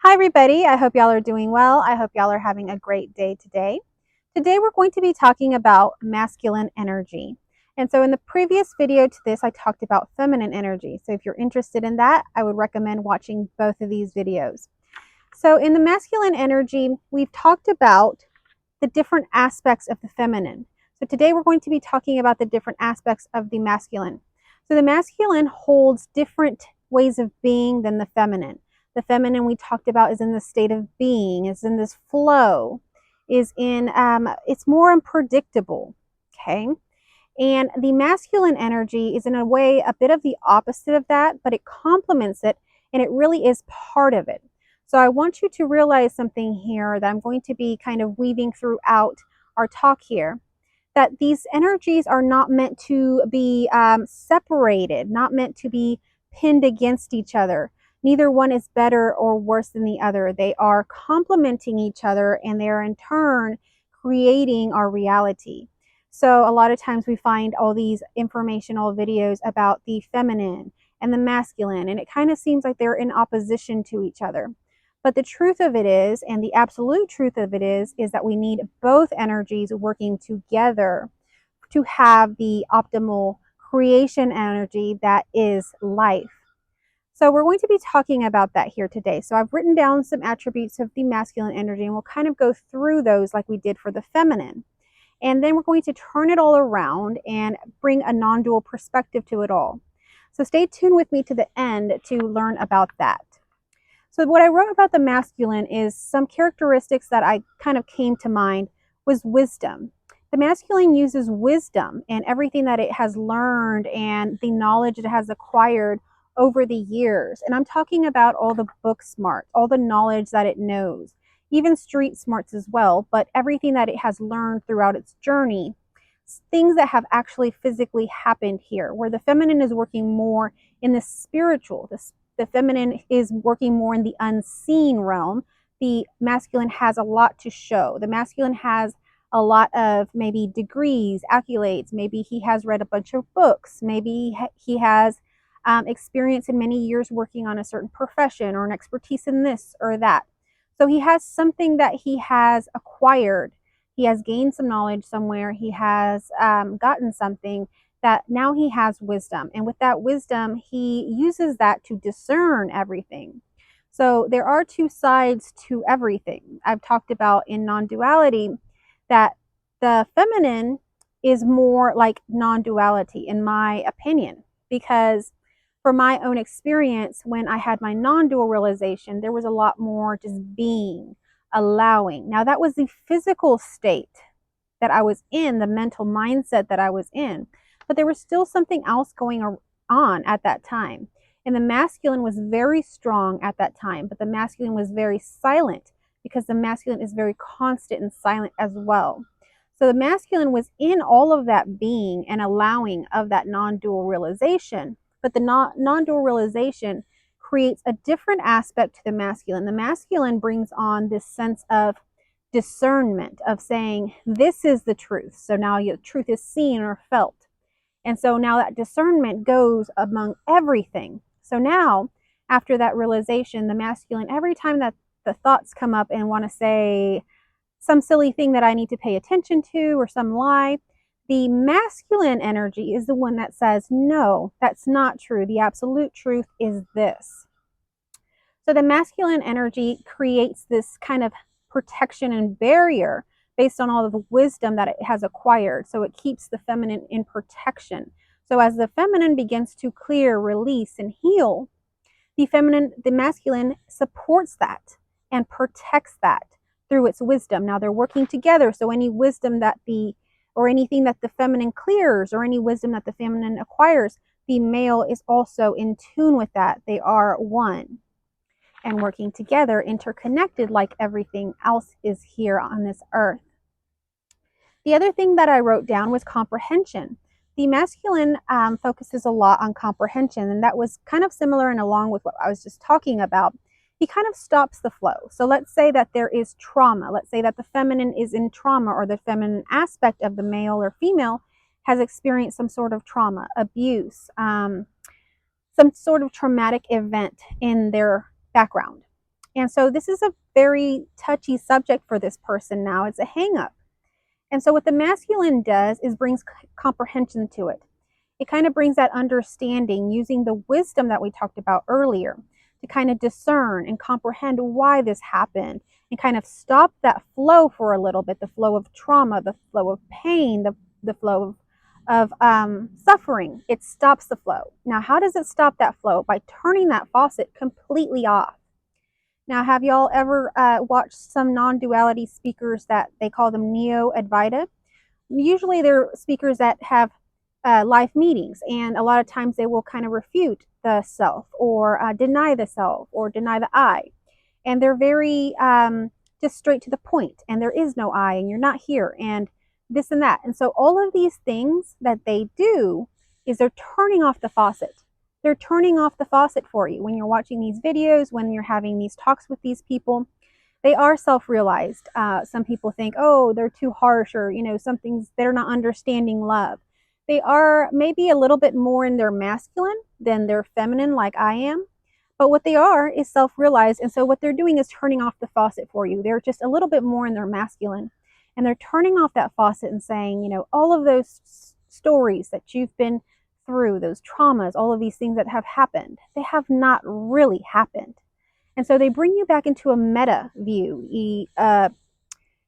Hi everybody, I hope y'all are doing well. I hope y'all are having a great day today. Today we're going to be talking about masculine energy. And so in the previous video to this, I talked about feminine energy. So if you're interested in that, I would recommend watching both of these videos. So in the masculine energy, we've talked about the different aspects of the feminine. So today we're going to be talking about the different aspects of the masculine. So the masculine holds different ways of being than the feminine. The feminine we talked about is in the state of being, is in this flow, it's more unpredictable, okay? And the masculine energy is in a way a bit of the opposite of that, but it complements it and it really is part of it. So I want you to realize something here that I'm going to be kind of weaving throughout our talk here, that these energies are not meant to be separated, not meant to be pinned against each other. Neither one is better or worse than the other. They are complementing each other and they are in turn creating our reality. So a lot of times we find all these informational videos about the feminine and the masculine, and it kind of seems like they're in opposition to each other. But the truth of it is, and the absolute truth of it is that we need both energies working together to have the optimal creation energy that is life. So we're going to be talking about that here today. So I've written down some attributes of the masculine energy, and we'll kind of go through those like we did for the feminine. And then we're going to turn it all around and bring a non-dual perspective to it all. So stay tuned with me to the end to learn about that. So what I wrote about the masculine is some characteristics that I kind of came to mind was wisdom. The masculine uses wisdom and everything that it has learned and the knowledge it has acquired over the years. And I'm talking about all the book smart, all the knowledge that it knows, even street smarts as well, but everything that it has learned throughout its journey, things that have actually physically happened here, where the feminine is working more in the spiritual, the feminine is working more in the unseen realm. The masculine has a lot to show. The masculine has a lot of maybe degrees, accolades. Maybe he has read a bunch of books. Maybe he has experience in many years working on a certain profession or an expertise in this or that. So he has something that he has acquired. He has gained some knowledge somewhere. He has gotten something that now he has wisdom. And with that wisdom, he uses that to discern everything. So there are two sides to everything. I've talked about in non-duality that the feminine is more like non-duality, in my opinion, because from my own experience, when I had my non-dual realization, there was a lot more just being, allowing. Now that was the physical state that I was in, the mental mindset that I was in, but there was still something else going on at that time. And the masculine was very strong at that time, but the masculine was very silent because the masculine is very constant and silent as well. So the masculine was in all of that being and allowing of that non-dual realization, but the non-dual realization creates a different aspect to the masculine. The masculine brings on this sense of discernment, of saying, this is the truth. So now your truth is seen or felt. And so now that discernment goes among everything. So now, after that realization, the masculine, every time that the thoughts come up and want to say some silly thing that I need to pay attention to or some lie, the masculine energy is the one that says, no, that's not true. The absolute truth is this. So the masculine energy creates this kind of protection and barrier based on all of the wisdom that it has acquired. So it keeps the feminine in protection. So as the feminine begins to clear, release, and heal, the masculine supports that and protects that through its wisdom. Now they're working together. So any wisdom or anything that the feminine clears or any wisdom that the feminine acquires, the male is also in tune with that. They are one and working together, interconnected like everything else is here on this earth. The other thing that I wrote down was comprehension. The masculine focuses a lot on comprehension, and that was kind of similar and along with what I was just talking about. He kind of stops the flow. So let's say that there is trauma. Let's say that the feminine is in trauma, or the feminine aspect of the male or female has experienced some sort of trauma, abuse, some sort of traumatic event in their background. And so this is a very touchy subject for this person now. It's a hang up. And so what the masculine does is brings comprehension to it. It kind of brings that understanding using the wisdom that we talked about earlier to kind of discern and comprehend why this happened and kind of stop that flow for a little bit, the flow of trauma, the flow of pain, the flow of suffering. It stops the flow. Now, how does it stop that flow? By turning that faucet completely off. Now, have y'all ever watched some non-duality speakers that they call them Neo-Advaita? Usually they're speakers that have life meetings, and a lot of times they will kind of refute the self or deny the self or deny the I. And they're very just straight to the point, and there is no I, and you're not here, and this and that. And so all of these things that they do is they're turning off the faucet. They're turning off the faucet for you when you're watching these videos, when you're having these talks with these people. They are self-realized. Some people think, oh, they're too harsh, or something's they're not understanding love. They are maybe a little bit more in their masculine than their feminine, like I am. But what they are is self-realized, and so what they're doing is turning off the faucet for you. They're just a little bit more in their masculine, and they're turning off that faucet and saying, all of those stories that you've been through, those traumas, all of these things that have happened, they have not really happened. And so they bring you back into a meta view,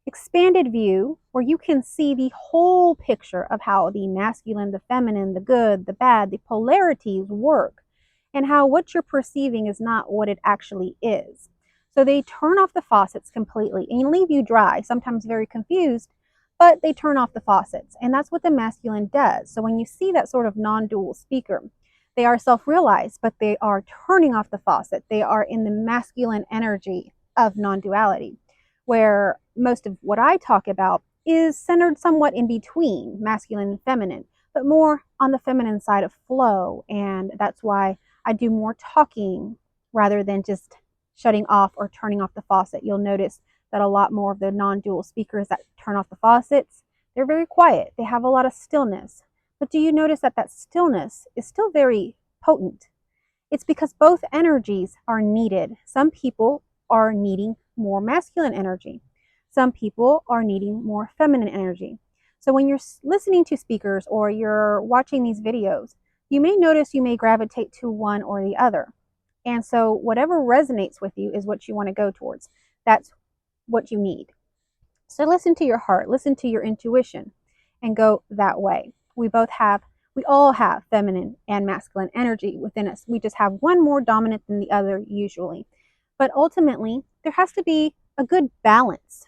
expanded view, where you can see the whole picture of how the masculine, the feminine, the good, the bad, the polarities work, and how what you're perceiving is not what it actually is. So they turn off the faucets completely and leave you dry, sometimes very confused, but they turn off the faucets. And that's what the masculine does. So when you see that sort of non-dual speaker, they are self-realized, but they are turning off the faucet. They are in the masculine energy of non-duality, where most of what I talk about is centered somewhat in between masculine and feminine, but more on the feminine side of flow. And that's why I do more talking rather than just shutting off or turning off the faucet. You'll notice that a lot more of the non-dual speakers that turn off the faucets, they're very quiet. They have a lot of stillness. But do you notice that that stillness is still very potent? It's because both energies are needed. Some people are needing more masculine energy. Some people are needing more feminine energy. So when you're listening to speakers or you're watching these videos, you may notice you may gravitate to one or the other. And so whatever resonates with you is what you want to go towards. That's what you need. So listen to your heart, listen to your intuition, and go that way. We all have feminine and masculine energy within us. We just have one more dominant than the other usually. But ultimately, there has to be a good balance.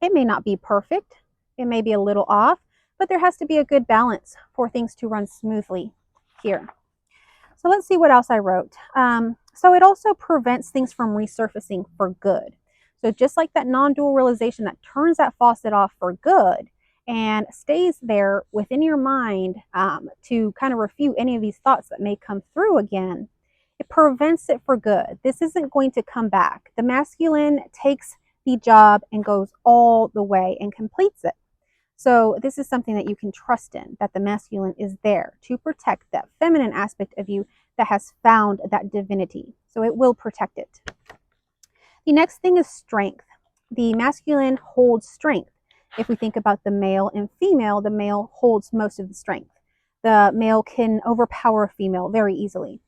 It may not be perfect. It may be a little off, but there has to be a good balance for things to run smoothly here. So let's see what else I wrote. So it also prevents things from resurfacing for good. So just like that non-dual realization that turns that faucet off for good and stays there within your mind to kind of refute any of these thoughts that may come through again, it prevents it for good. This isn't going to come back. The masculine takes the job and goes all the way and completes it. So this is something that you can trust in, that the masculine is there to protect that feminine aspect of you that has found that divinity. So it will protect it. The next thing is strength. The masculine holds strength. If we think about the male and female, the male holds most of the strength. The male can overpower a female very easily.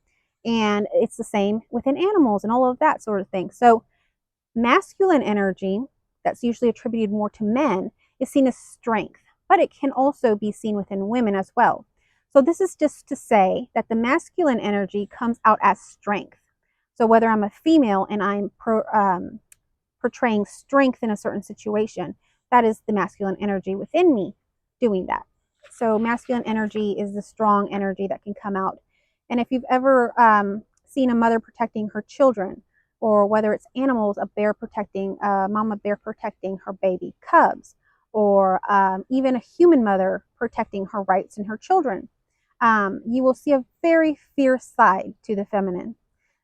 And it's the same within animals and all of that sort of thing. So masculine energy, that's usually attributed more to men, is seen as strength, but it can also be seen within women as well. So this is just to say that the masculine energy comes out as strength. So whether I'm a female and I'm portraying strength in a certain situation, that is the masculine energy within me doing that. So masculine energy is the strong energy that can come out. And if you've ever seen a mother protecting her children, or whether it's animals, a mama bear protecting her baby cubs, or even a human mother protecting her rights and her children, you will see a very fierce side to the feminine.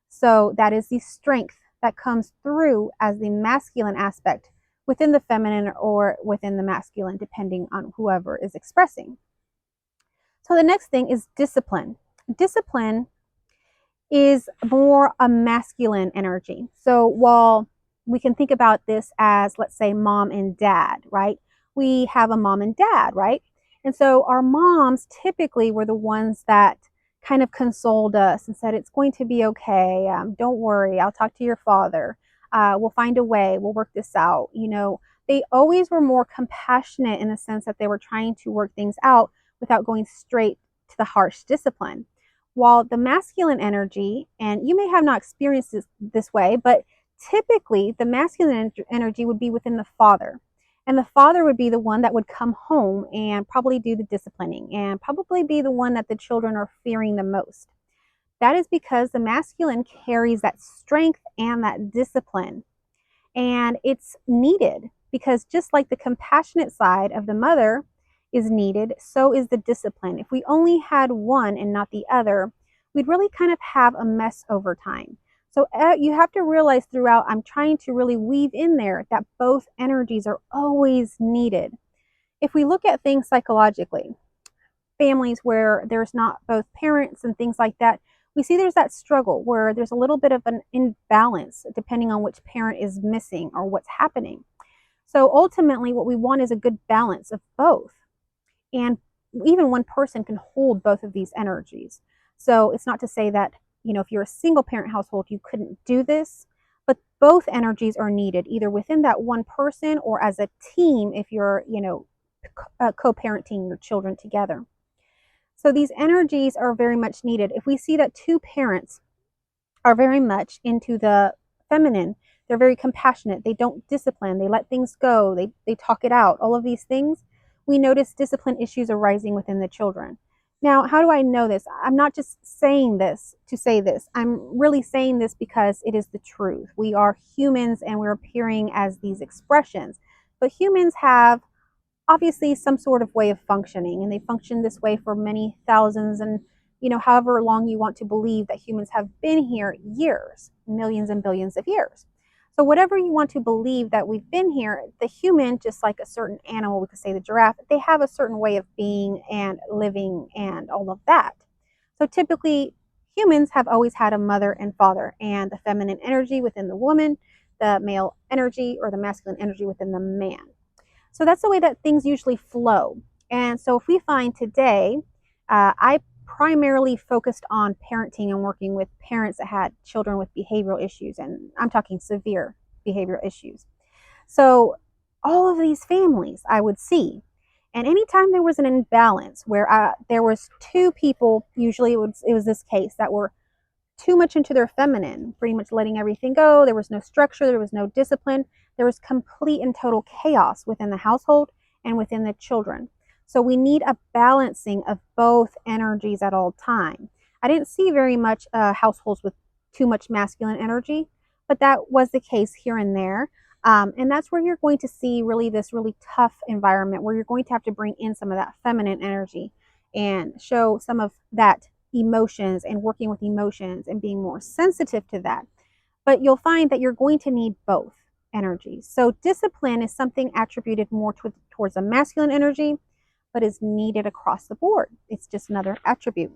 So that is the strength that comes through as the masculine aspect within the feminine or within the masculine, depending on whoever is expressing. So the next thing is discipline. Discipline is more a masculine energy. So while we can think about this as, let's say, mom and dad, right? We have a mom and dad, right? And so our moms typically were the ones that kind of consoled us and said, it's going to be okay. Don't worry. I'll talk to your father. We'll find a way. We'll work this out. They always were more compassionate in the sense that they were trying to work things out without going straight to the harsh discipline. While the masculine energy, and you may have not experienced this way, but typically the masculine energy would be within the father. And the father would be the one that would come home and probably do the disciplining and probably be the one that the children are fearing the most. That is because the masculine carries that strength and that discipline. And it's needed because just like the compassionate side of the mother is needed, so is the discipline. If we only had one and not the other, we'd really kind of have a mess over time. So you have to realize throughout, I'm trying to really weave in there that both energies are always needed. If we look at things psychologically, families where there's not both parents and things like that, we see there's that struggle where there's a little bit of an imbalance depending on which parent is missing or what's happening. So ultimately, what we want is a good balance of both. And even one person can hold both of these energies. So it's not to say that, if you're a single parent household, you couldn't do this, but both energies are needed either within that one person or as a team if you're, co-parenting your children together. So these energies are very much needed. If we see that two parents are very much into the feminine, they're very compassionate, they don't discipline, they let things go, they talk it out, all of these things, we notice discipline issues arising within the children. Now, how do I know this? I'm not just saying this to say this. I'm really saying this because it is the truth. We are humans and we're appearing as these expressions. But humans have obviously some sort of way of functioning, and they function this way for many thousands and however long you want to believe that humans have been here, years, millions and billions of years. So whatever you want to believe that we've been here, the human, just like a certain animal, we could say the giraffe, they have a certain way of being and living and all of that. So typically humans have always had a mother and father, and the feminine energy within the woman, the male energy or the masculine energy within the man. So that's the way that things usually flow. And so if we find today, I primarily focused on parenting and working with parents that had children with behavioral issues, and I'm talking severe behavioral issues. So all of these families I would see, and anytime there was an imbalance where there was two people, usually it was this case, that were too much into their feminine, pretty much letting everything go. There was no structure, there was no discipline. There was complete and total chaos within the household and within the children. So we need a balancing of both energies at all time. I didn't see very much households with too much masculine energy, but that was the case here and there. And that's where you're going to see really this really tough environment where you're going to have to bring in some of that feminine energy and show some of that emotions and working with emotions and being more sensitive to that. But you'll find that you're going to need both energies. So discipline is something attributed more towards a masculine energy, but is needed across the board. It's just another attribute.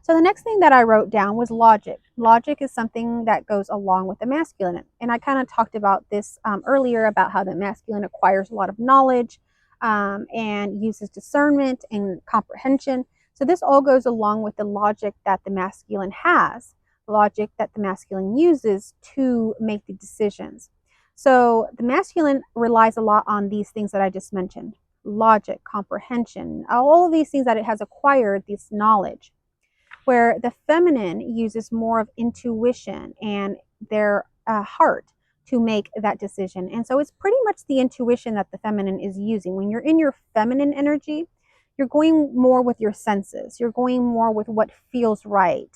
So the next thing that I wrote down was logic. Logic is something that goes along with the masculine. And I kind of talked about this earlier about how the masculine acquires a lot of knowledge and uses discernment and comprehension. So this all goes along with the logic that the masculine has, logic that the masculine uses to make the decisions. So the masculine relies a lot on these things that I just mentioned: logic, comprehension, all of these things that it has acquired, this knowledge. Where the feminine uses more of intuition and their heart to make that decision. And so it's pretty much the intuition that the feminine is using. When you're in your feminine energy, you're going more with your senses. You're going more with what feels right.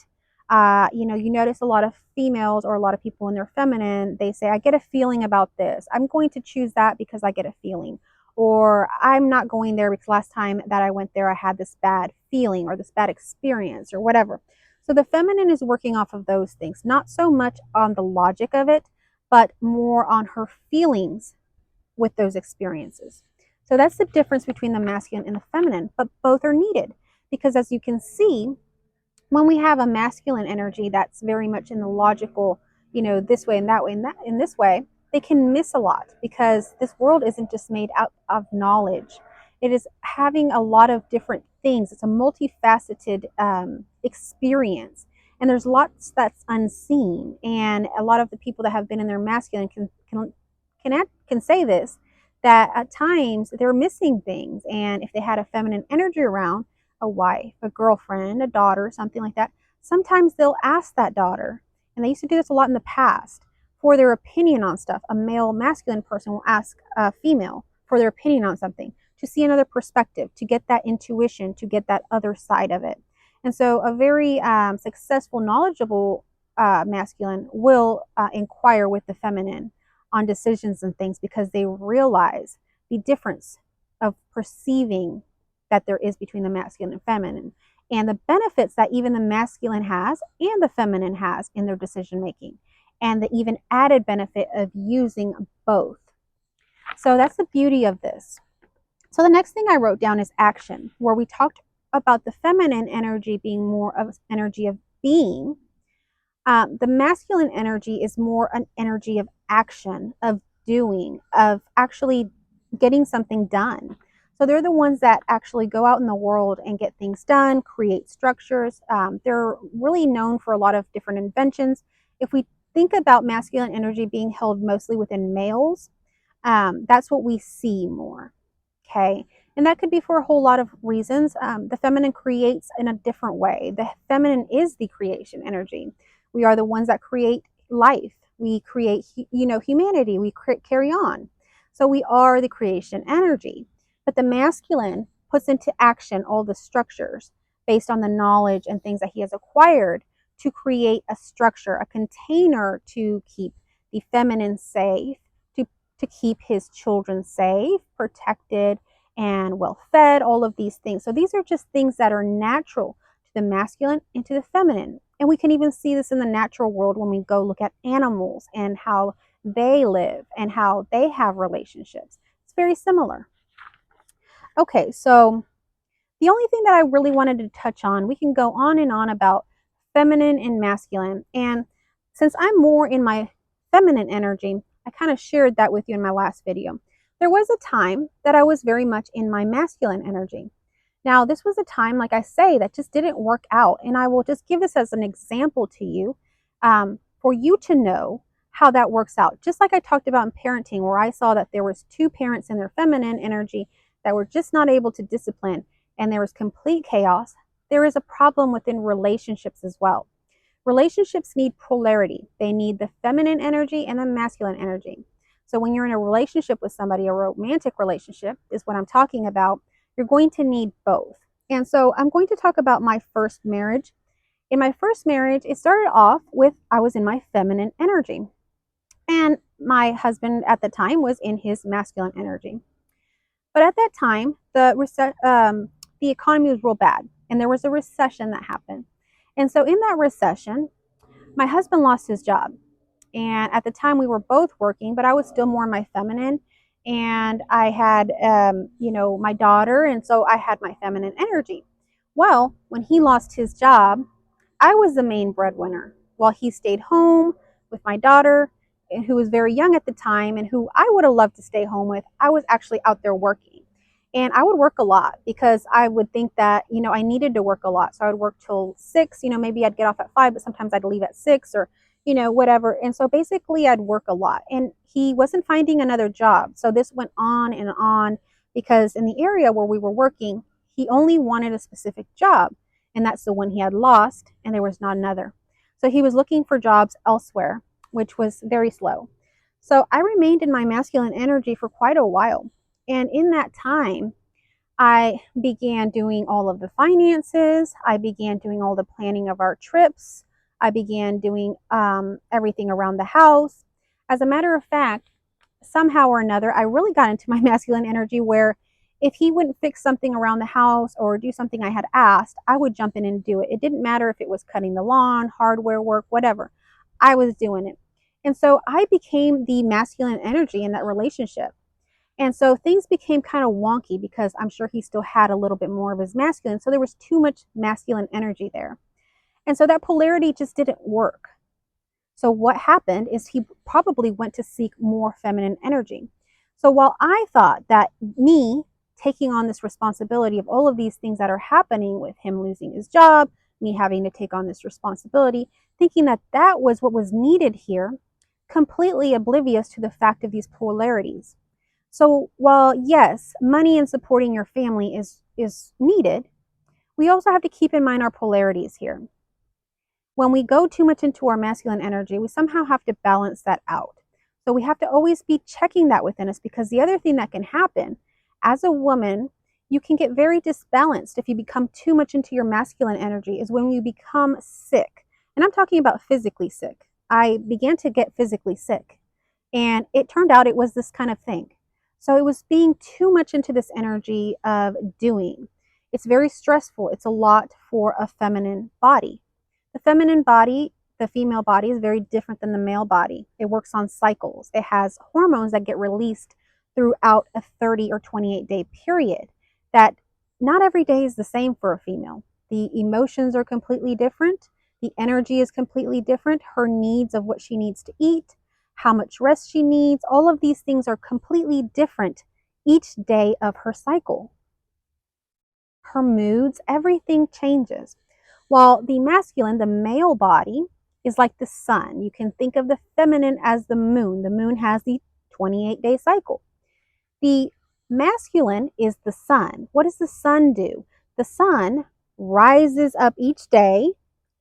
You notice a lot of females or a lot of people in their feminine, they say, I get a feeling about this. I'm going to choose that because I get a feeling. Or I'm not going there because last time that I went there, I had this bad feeling or this bad experience or whatever. So the feminine is working off of those things, not so much on the logic of it, but more on her feelings with those experiences. So that's the difference between the masculine and the feminine, but both are needed because as you can see, When we have a masculine energy that's very much in the logical, this way and that way and that in this way, they can miss a lot because this world isn't just made out of knowledge. It is having a lot of different things. It's a multifaceted experience, and there's lots that's unseen. And a lot of the people that have been in their masculine can say this, that at times they're missing things, and if they had a feminine energy around, a wife, a girlfriend, a daughter, something like that, sometimes they'll ask that daughter, and they used to do this a lot in the past, for their opinion on stuff. A male masculine person will ask a female for their opinion on something, to see another perspective, to get that intuition, to get that other side of it. And so a very successful, knowledgeable masculine will inquire with the feminine on decisions and things because they realize the difference of perceiving that there is between the masculine and feminine, and the benefits that even the masculine has and the feminine has in their decision making, and the even added benefit of using both. So that's the beauty of this. So the next thing I wrote down is action, where we talked about the feminine energy being more of an energy of being. The masculine energy is more an energy of action, of doing, of actually getting something done. So they're the ones that actually go out in the world and get things done, create structures. They're really known for a lot of different inventions. If we think about masculine energy being held mostly within males, that's what we see more. Okay. And that could be for a whole lot of reasons. The feminine creates in a different way. The feminine is the creation energy. We are the ones that create life. We create, humanity. We carry on. So we are the creation energy. But the masculine puts into action all the structures based on the knowledge and things that he has acquired to create a structure, a container to keep the feminine safe, to keep his children safe, protected, and well fed, all of these things. So these are just things that are natural to the masculine and to the feminine. And we can even see this in the natural world when we go look at animals and how they live and how they have relationships. It's very similar. Okay, so the only thing that I really wanted to touch on, we can go on and on about feminine and masculine. And since I'm more in my feminine energy, I kind of shared that with you in my last video. There was a time that I was very much in my masculine energy. Now, this was a time, like I say, that just didn't work out. And I will just give this as an example to you for you to know how that works out. Just like I talked about in parenting, where I saw that there was two parents in their feminine energy that were just not able to discipline, and there was complete chaos. There is a problem within relationships as well. Relationships need polarity. They need the feminine energy and the masculine energy. So when you're in a relationship with somebody, a romantic relationship is what I'm talking about, you're going to need both. And so I'm going to talk about my first marriage. In my first marriage, it started off with I was in my feminine energy. And my husband at the time was in his masculine energy. But at that time, the economy was real bad, and there was a recession that happened. And so in that recession, my husband lost his job. And at the time, we were both working, but I was still more in my feminine. And I had, my daughter, and so I had my feminine energy. Well, when he lost his job, I was the main breadwinner while he stayed home with my daughter, who was very young at the time and who I would have loved to stay home with. I was actually out there working. And I would work a lot because I would think that, I needed to work a lot. So I would work till 6, maybe I'd get off at 5, but sometimes I'd leave at 6 or, whatever. And so basically I'd work a lot. And he wasn't finding another job. So this went on and on because in the area where we were working, he only wanted a specific job. And that's the one he had lost, and there was not another. So he was looking for jobs elsewhere, which was very slow. So I remained in my masculine energy for quite a while. And in that time, I began doing all of the finances. I began doing all the planning of our trips. I began doing everything around the house. As a matter of fact, somehow or another, I really got into my masculine energy where if he wouldn't fix something around the house or do something I had asked, I would jump in and do it. It didn't matter if it was cutting the lawn, hardware work, whatever. I was doing it. And so I became the masculine energy in that relationship. And so things became kind of wonky because I'm sure he still had a little bit more of his masculine. So there was too much masculine energy there. And so that polarity just didn't work. So what happened is he probably went to seek more feminine energy. So while I thought that me taking on this responsibility of all of these things that are happening with him losing his job, me having to take on this responsibility, thinking that that was what was needed here, completely oblivious to the fact of these polarities. So while yes, money and supporting your family is needed, we also have to keep in mind our polarities here. When we go too much into our masculine energy, we somehow have to balance that out. So we have to always be checking that within us, because the other thing that can happen as a woman, you can get very disbalanced if you become too much into your masculine energy, is when you become sick. And I'm talking about physically sick. I began to get physically sick, and it turned out it was this kind of thing. So it was being too much into this energy of doing. It's very stressful. It's a lot for a feminine body. The feminine body, the female body, is very different than the male body. It works on cycles. It has hormones that get released throughout a 30 or 28-day period that not every day is the same for a female. The emotions are completely different. The energy is completely different. Her needs of what she needs to eat, how much rest she needs, all of these things are completely different each day of her cycle. Her moods, everything changes. While the masculine, the male body, is like the sun. You can think of the feminine as the moon. The moon has the 28-day cycle. The masculine is the sun. What does the sun do? The sun rises up each day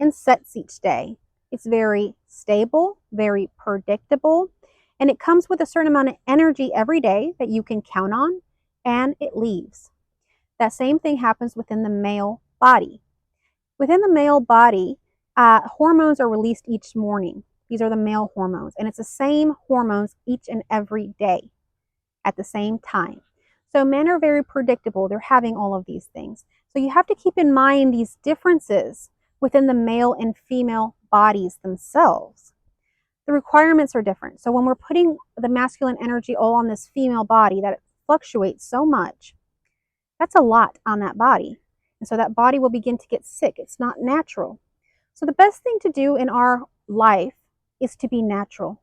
and sets each day. It's very stable, very predictable, and it comes with a certain amount of energy every day that you can count on, and it leaves. That same thing happens within the male body. Within the male body, hormones are released each morning. These are the male hormones, and it's the same hormones each and every day at the same time. So men are very predictable. They're having all of these things. So you have to keep in mind these differences within the male and female bodies themselves. The requirements are different. So when we're putting the masculine energy all on this female body that it fluctuates so much, that's a lot on that body. And so that body will begin to get sick. It's not natural. So the best thing to do in our life is to be natural,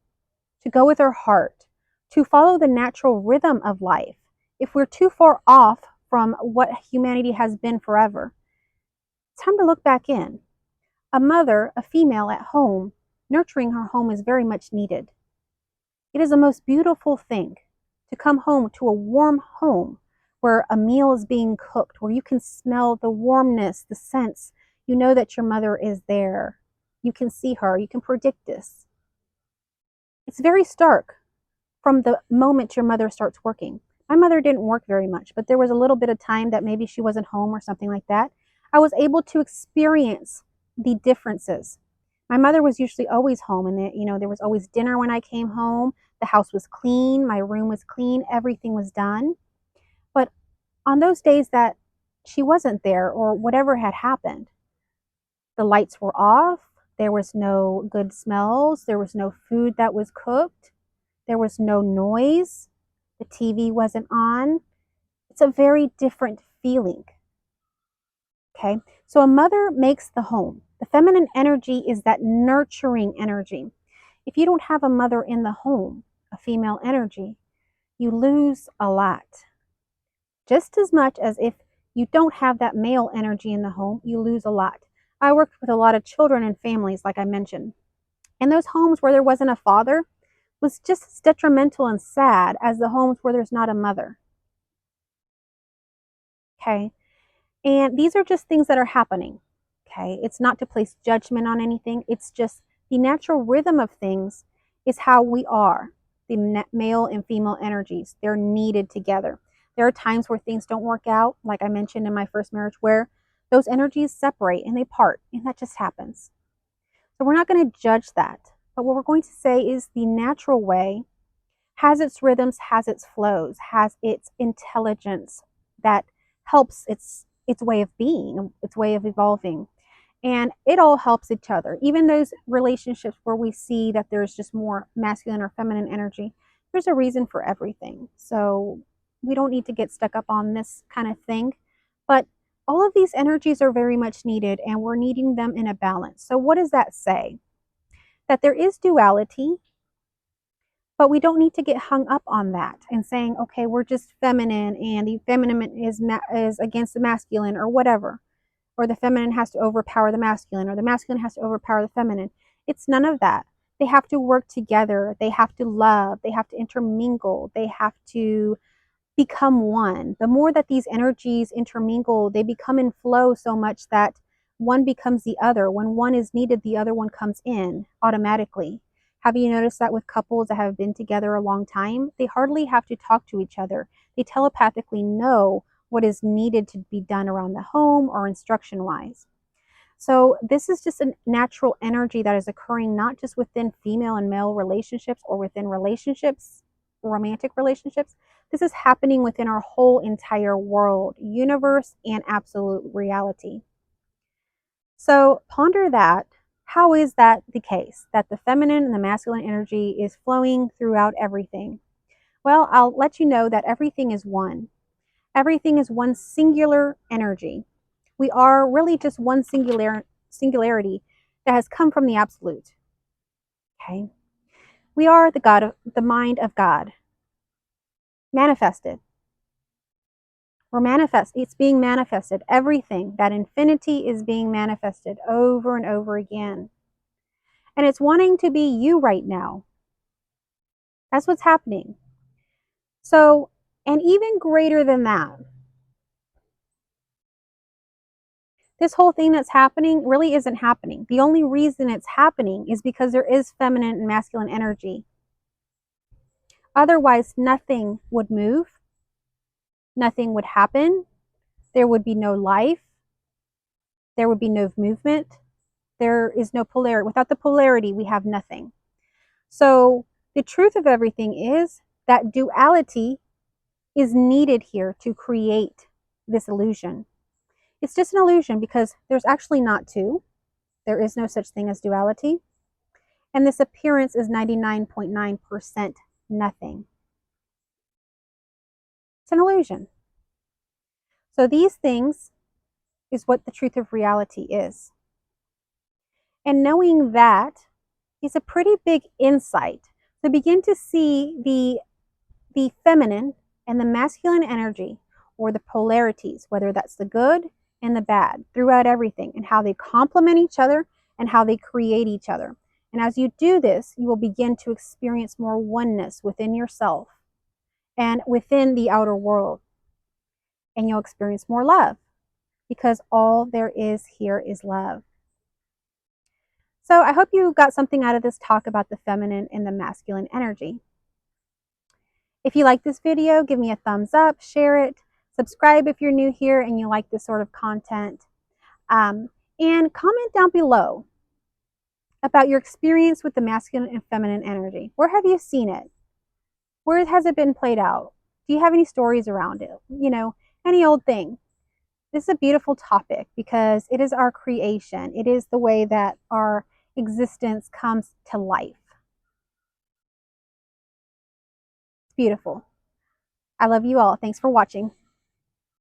to go with our heart, to follow the natural rhythm of life. If we're too far off from what humanity has been forever, it's time to look back in. A mother, a female at home, nurturing her home is very much needed. It is the most beautiful thing to come home to a warm home where a meal is being cooked, where you can smell the warmness, the scents. You know that your mother is there. You can see her. You can predict this. It's very stark from the moment your mother starts working. My mother didn't work very much, but there was a little bit of time that maybe she wasn't home or something like that. I was able to experience the differences. My mother was usually always home, and there was always dinner when I came home. The house was clean, my room was clean, everything was done. But on those days that she wasn't there or whatever had happened, the lights were off, there was no good smells, there was no food that was cooked, there was no noise, the TV wasn't on. It's a very different feeling. Okay, so a mother makes the home. The feminine energy is that nurturing energy. If you don't have a mother in the home, a female energy, you lose a lot. Just as much as if you don't have that male energy in the home, you lose a lot. I worked with a lot of children and families, like I mentioned. And those homes where there wasn't a father was just as detrimental and sad as the homes where there's not a mother. Okay? And these are just things that are happening. Okay? It's not to place judgment on anything. It's just the natural rhythm of things is how we are. The male and female energies, they're needed together. There are times where things don't work out, like I mentioned in my first marriage, where those energies separate and they part, and that just happens. So we're not going to judge that. But what we're going to say is the natural way has its rhythms, has its flows, has its intelligence that helps its way of being, its way of evolving. And it all helps each other. Even those relationships where we see that there's just more masculine or feminine energy, there's a reason for everything. So we don't need to get stuck up on this kind of thing. But all of these energies are very much needed, and we're needing them in a balance. So what does that say? That there is duality, but we don't need to get hung up on that and saying, okay, we're just feminine and the feminine is against the masculine or whatever, or the feminine has to overpower the masculine or the masculine has to overpower the feminine. It's none of that. They have to work together. They have to love. They have to intermingle. They have to become one. The more that these energies intermingle, they become in flow so much that one becomes the other. When one is needed, the other one comes in automatically. Have you noticed that with couples that have been together a long time? They hardly have to talk to each other. They telepathically know what is needed to be done around the home or instruction wise. So, this is just a natural energy that is occurring not just within female and male relationships or within relationships, romantic relationships. This is happening within our whole entire world, universe, and absolute reality. So, ponder that. How is that the case? That the feminine and the masculine energy is flowing throughout everything? Well, I'll let you know that everything is one. Everything is one singular energy. We are really just one singularity that has come from the absolute. Okay? We are the God of the mind of God, manifested. It's being manifested. Everything, that infinity is being manifested over and over again. And it's wanting to be you right now. That's what's happening. So, and even greater than that, this whole thing that's happening really isn't happening. The only reason it's happening is because there is feminine and masculine energy. Otherwise, nothing would move, nothing would happen, there would be no life, there would be no movement, there is no polarity. Without the polarity, we have nothing. So, the truth of everything is that duality is needed here to create this illusion. It's just an illusion because there's actually not two. There is no such thing as duality. And this appearance is 99.9% nothing. It's an illusion. So these things is what the truth of reality is. And knowing that is a pretty big insight to begin to see the feminine and the masculine energy, or the polarities, whether that's the good and the bad, throughout everything, and how they complement each other and how they create each other. And as you do this, you will begin to experience more oneness within yourself and within the outer world. And you'll experience more love because all there is here is love. So I hope you got something out of this talk about the feminine and the masculine energy. If you like this video, give me a thumbs up, share it, subscribe if you're new here and you like this sort of content, and comment down below about your experience with the masculine and feminine energy. Where have you seen it? Where has it been played out? Do you have any stories around it? You know, any old thing. This is a beautiful topic because it is our creation. It is the way that our existence comes to life. It's beautiful. I love you all. Thanks for watching.